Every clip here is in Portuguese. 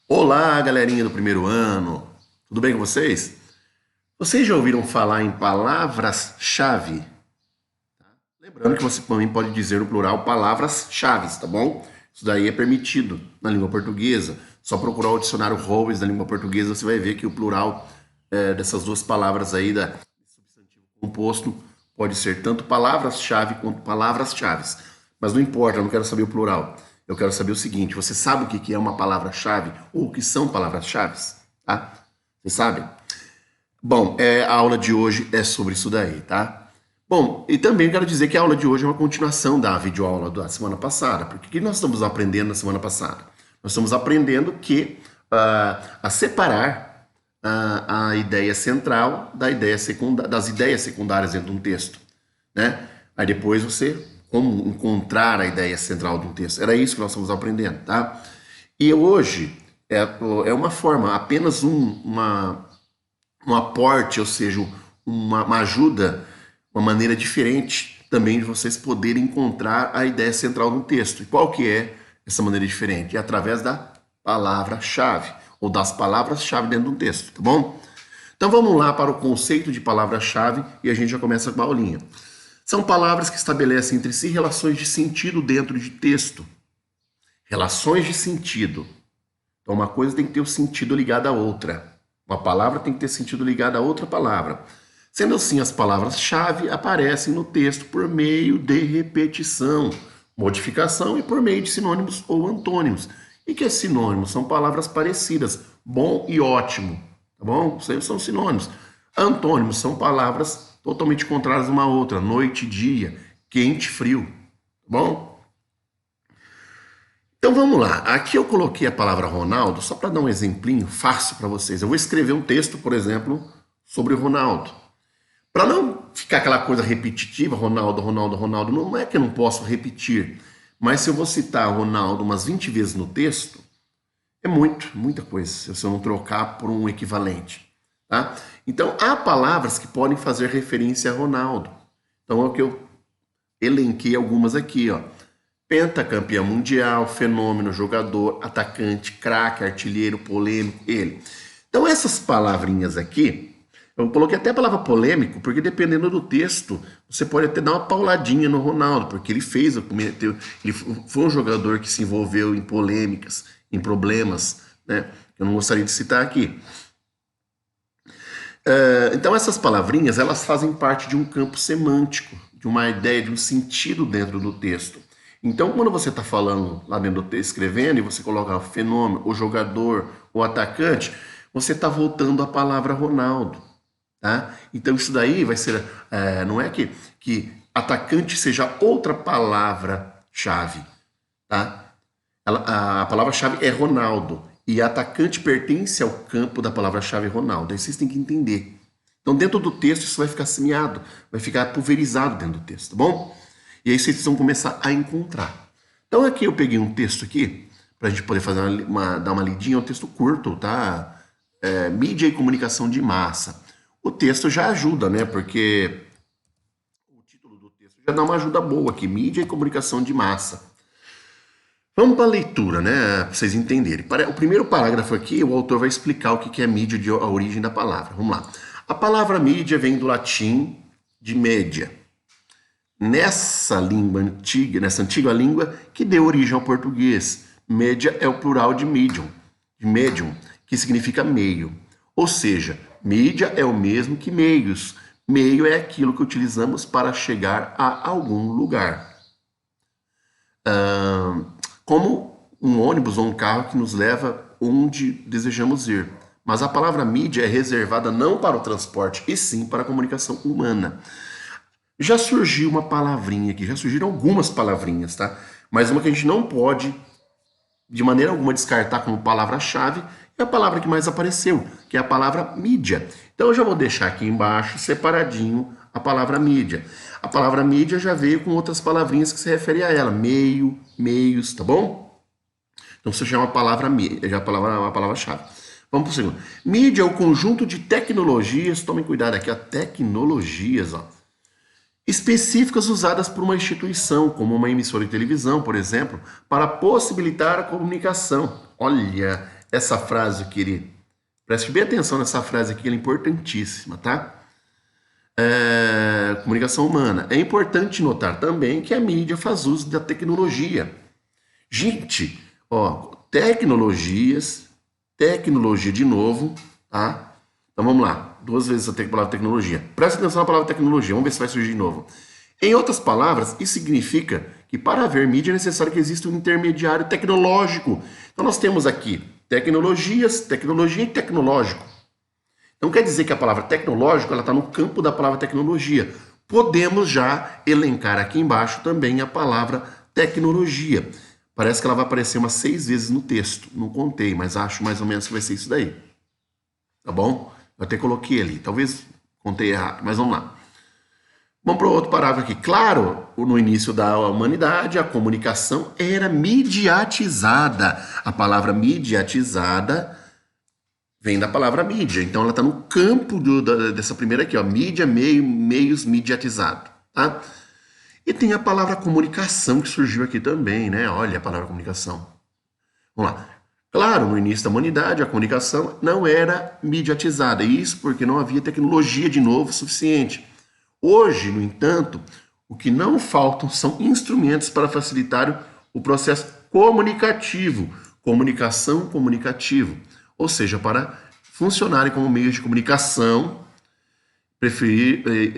Olá, galerinha do primeiro ano. Tudo bem com vocês? Vocês já ouviram falar em palavras-chave? Lembrando que você também pode dizer no plural palavras-chaves, tá bom? Isso daí é permitido na língua portuguesa. Só procurar o dicionário Holmes da língua portuguesa, você vai ver que o plural dessas duas palavras aí, da substantivo composto, pode ser tanto palavras-chave quanto palavras-chaves. Mas não importa, eu não quero saber o plural. Eu quero saber o seguinte: você sabe o que é uma palavra-chave ou o que são palavras-chave? Tá? Você sabe? Bom, a aula de hoje é sobre isso daí, tá? Bom, e também quero dizer que a aula de hoje é uma continuação da videoaula da semana passada, porque o que nós estamos aprendendo na semana passada? Nós estamos aprendendo a separar a ideia central das ideias secundárias dentro de um texto, né? Aí depois como encontrar a ideia central de um texto. Era isso que nós estamos aprendendo, tá? E hoje é uma forma, apenas um aporte, ou seja, uma ajuda, uma maneira diferente também de vocês poderem encontrar a ideia central de um texto. E qual que é essa maneira diferente? É através da palavra-chave, ou das palavras-chave dentro de um texto, tá bom? Então vamos lá para o conceito de palavra-chave e a gente já começa com a aulinha. São palavras que estabelecem entre si relações de sentido dentro de texto. Relações de sentido. Então uma coisa tem que ter o sentido ligado à outra. Uma palavra tem que ter sentido ligado a outra palavra. Sendo assim, as palavras-chave aparecem no texto por meio de repetição, modificação e por meio de sinônimos ou antônimos. E que é sinônimo? São palavras parecidas, bom e ótimo, tá bom? Sempre são sinônimos. Antônimos são palavras totalmente contrárias uma à outra, noite e dia, quente e frio, tá bom? Então vamos lá, aqui eu coloquei a palavra Ronaldo só para dar um exemplinho fácil para vocês. Eu vou escrever um texto, por exemplo, sobre o Ronaldo. Para não ficar aquela coisa repetitiva, Ronaldo, Ronaldo, Ronaldo, não é que eu não posso repetir, mas se eu vou citar Ronaldo umas 20 vezes no texto, é muita coisa, se eu não trocar por um equivalente. Tá? Então há palavras que podem fazer referência a Ronaldo. Então é o que eu elenquei algumas aqui, ó. Pentacampeão mundial, fenômeno, jogador, atacante, craque, artilheiro, polêmico, ele. Então essas palavrinhas aqui, eu coloquei até a palavra polêmico, porque dependendo do texto, você pode até dar uma pauladinha no Ronaldo, porque ele foi um jogador que se envolveu em polêmicas, em problemas, né? Eu não gostaria de citar aqui. Então essas palavrinhas, elas fazem parte de um campo semântico, de uma ideia, de um sentido dentro do texto. Então, quando você está falando lá dentro do texto, escrevendo, e você coloca o fenômeno, o jogador, o atacante, você está voltando à palavra Ronaldo. Tá? Então, isso daí vai ser. Não é que atacante seja outra palavra-chave. Tá? A palavra-chave é Ronaldo. E atacante pertence ao campo da palavra-chave Ronaldo. Aí vocês têm que entender. Então, dentro do texto, isso vai ficar semeado, vai ficar pulverizado dentro do texto, tá bom? E aí vocês vão começar a encontrar. Então aqui eu peguei um texto aqui, para a gente poder dar uma lidinha, é um texto curto, tá? Mídia e comunicação de massa. O texto já ajuda, né? Porque o título do texto já dá uma ajuda boa aqui, mídia e comunicação de massa. Vamos para a leitura, né? Para vocês entenderem. O primeiro parágrafo aqui, o autor vai explicar o que é mídia, a origem da palavra. Vamos lá. A palavra mídia vem do latim de média. Nessa antiga língua que deu origem ao português. Média é o plural de medium, que significa meio. Ou seja, mídia é o mesmo que meios. Meio é aquilo que utilizamos para chegar a algum lugar. Como um ônibus ou um carro que nos leva onde desejamos ir. Mas a palavra mídia é reservada não para o transporte, e sim para a comunicação humana. Já surgiu uma palavrinha aqui, já surgiram algumas palavrinhas, tá? Mas uma que a gente não pode, de maneira alguma, descartar como palavra-chave é a palavra que mais apareceu, que é a palavra mídia. Então eu já vou deixar aqui embaixo, separadinho, a palavra mídia. A palavra mídia já veio com outras palavrinhas que se referem a ela, meio, meios, tá bom? Então você chama a palavra mídia, já a palavra-chave. Vamos para o segundo. Mídia é o conjunto de tecnologias, tomem cuidado aqui, ó, tecnologias, ó, específicas usadas por uma instituição, como uma emissora de televisão, por exemplo, para possibilitar a comunicação. Olha, essa frase aqui, preste bem atenção nessa frase aqui, ela é importantíssima, tá? Comunicação humana. É importante notar também que a mídia faz uso da tecnologia. Gente, ó, tecnologia de novo, tá? Então vamos lá, 2 vezes a palavra tecnologia. Presta atenção na palavra tecnologia, vamos ver se vai surgir de novo. Em outras palavras, isso significa que para haver mídia é necessário que exista um intermediário tecnológico. Então nós temos aqui tecnologias, tecnologia e tecnológico. Então quer dizer que a palavra tecnológico ela está no campo da palavra tecnologia. Podemos já elencar aqui embaixo também a palavra tecnologia. Parece que ela vai aparecer umas 6 vezes no texto. Não contei, mas acho mais ou menos que vai ser isso daí. Tá bom? Eu até coloquei ali. Talvez contei errado, mas vamos lá. Vamos para o outro parágrafo aqui. Claro, no início da humanidade, a comunicação era mediatizada. A palavra mediatizada vem da palavra mídia. Então, ela está no campo dessa primeira aqui, ó. Mídia, meios mediatizado, tá? E tem a palavra comunicação que surgiu aqui também, né? Olha a palavra comunicação. Vamos lá. Claro, no início da humanidade, a comunicação não era mediatizada. Isso porque não havia tecnologia de novo suficiente. Hoje, no entanto, o que não faltam são instrumentos para facilitar o processo comunicativo, comunicação comunicativo, ou seja, para funcionarem como meios de comunicação,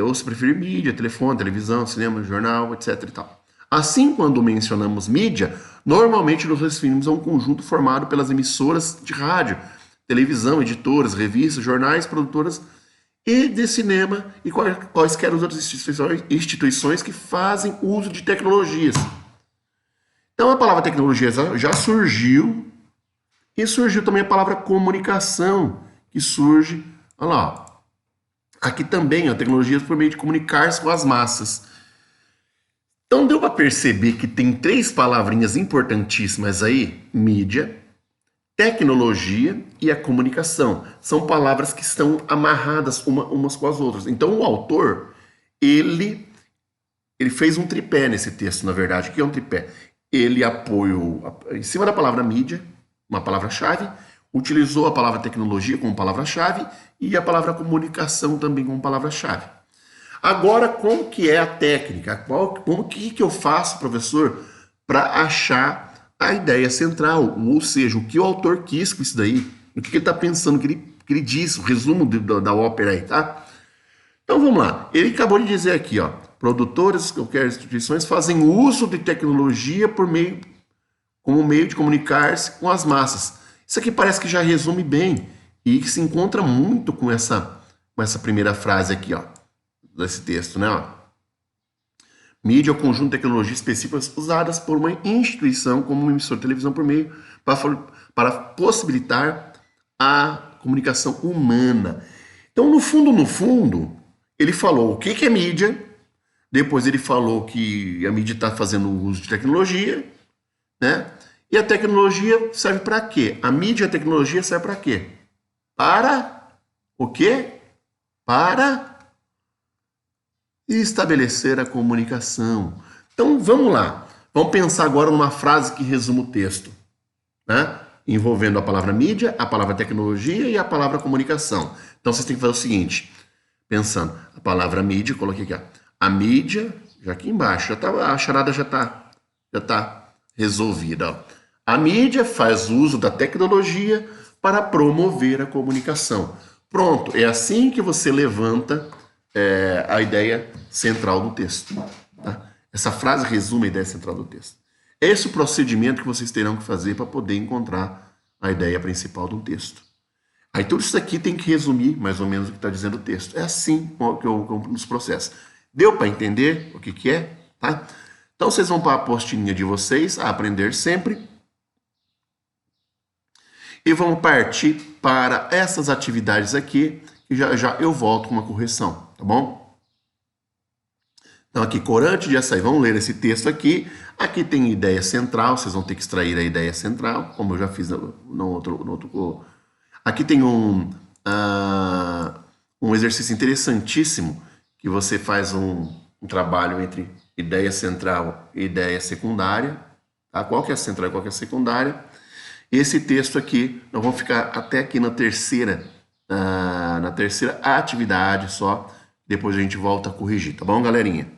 ou se preferir mídia, telefone, televisão, cinema, jornal, etc. e tal. Assim, quando mencionamos mídia, normalmente nos referimos a um conjunto formado pelas emissoras de rádio, televisão, editoras, revistas, jornais, produtoras e de cinema e quaisquer outras instituições que fazem uso de tecnologias. Então a palavra tecnologia já surgiu e surgiu também a palavra comunicação, que surge, olha lá, ó. Aqui também a tecnologia por meio de comunicar-se com as massas. Então deu para perceber que tem 3 palavrinhas importantíssimas aí, mídia, tecnologia e a comunicação. São palavras que estão amarradas umas com as outras. Então o autor, ele fez um tripé nesse texto, na verdade. O que é um tripé? Ele apoiou em cima da palavra mídia, uma palavra-chave, utilizou a palavra tecnologia como palavra-chave e a palavra comunicação também como palavra-chave. Agora, como que é a técnica? Como que eu faço, professor, para achar a ideia central, ou seja, o que o autor quis com isso daí, o que ele está pensando, que ele diz, o resumo da ópera aí, tá? Então vamos lá, ele acabou de dizer aqui, ó, produtores, qualquer instituições fazem uso de tecnologia como meio de comunicar-se com as massas. Isso aqui parece que já resume bem e que se encontra muito com essa primeira frase aqui, ó, desse texto, né, ó. Mídia é o conjunto de tecnologias específicas usadas por uma instituição como uma emissora de televisão por meio para possibilitar a comunicação humana. Então, no fundo, ele falou o que é mídia, depois ele falou que a mídia está fazendo uso de tecnologia, né? E a tecnologia serve para quê? A mídia e a tecnologia serve para quê? Para o quê? Para estabelecer a comunicação. Então, vamos lá. Vamos pensar agora numa frase que resume o texto, né? Envolvendo a palavra mídia, a palavra tecnologia e a palavra comunicação. Então, vocês têm que fazer o seguinte, pensando, a palavra mídia, coloquei aqui, ó. A mídia, já aqui embaixo, a charada já tá resolvida, ó. A mídia faz uso da tecnologia para promover a comunicação. Pronto, é assim que você levanta a ideia central do texto. Tá? Essa frase resume a ideia central do texto. Esse é o procedimento que vocês terão que fazer para poder encontrar a ideia principal do texto. Aí tudo isso aqui tem que resumir mais ou menos o que está dizendo o texto. É assim que eu nos processos. Deu para entender o que é? Tá? Então vocês vão para a apostilinha de vocês, a aprender sempre. E vamos partir para essas atividades aqui, que já eu volto com uma correção, tá bom? Então aqui, corante de açaí, vamos ler esse texto aqui. Aqui tem ideia central, vocês vão ter que extrair a ideia central, como eu já fiz no outro. Aqui tem um exercício interessantíssimo, que você faz um trabalho entre ideia central e ideia secundária. Tá? Qual que é a central e qual que é a secundária? Esse texto aqui, nós vamos ficar até aqui na terceira atividade só, depois a gente volta a corrigir, tá bom, galerinha?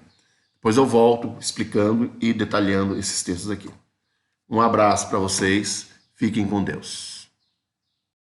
Depois eu volto explicando e detalhando esses textos aqui. Um abraço para vocês, fiquem com Deus.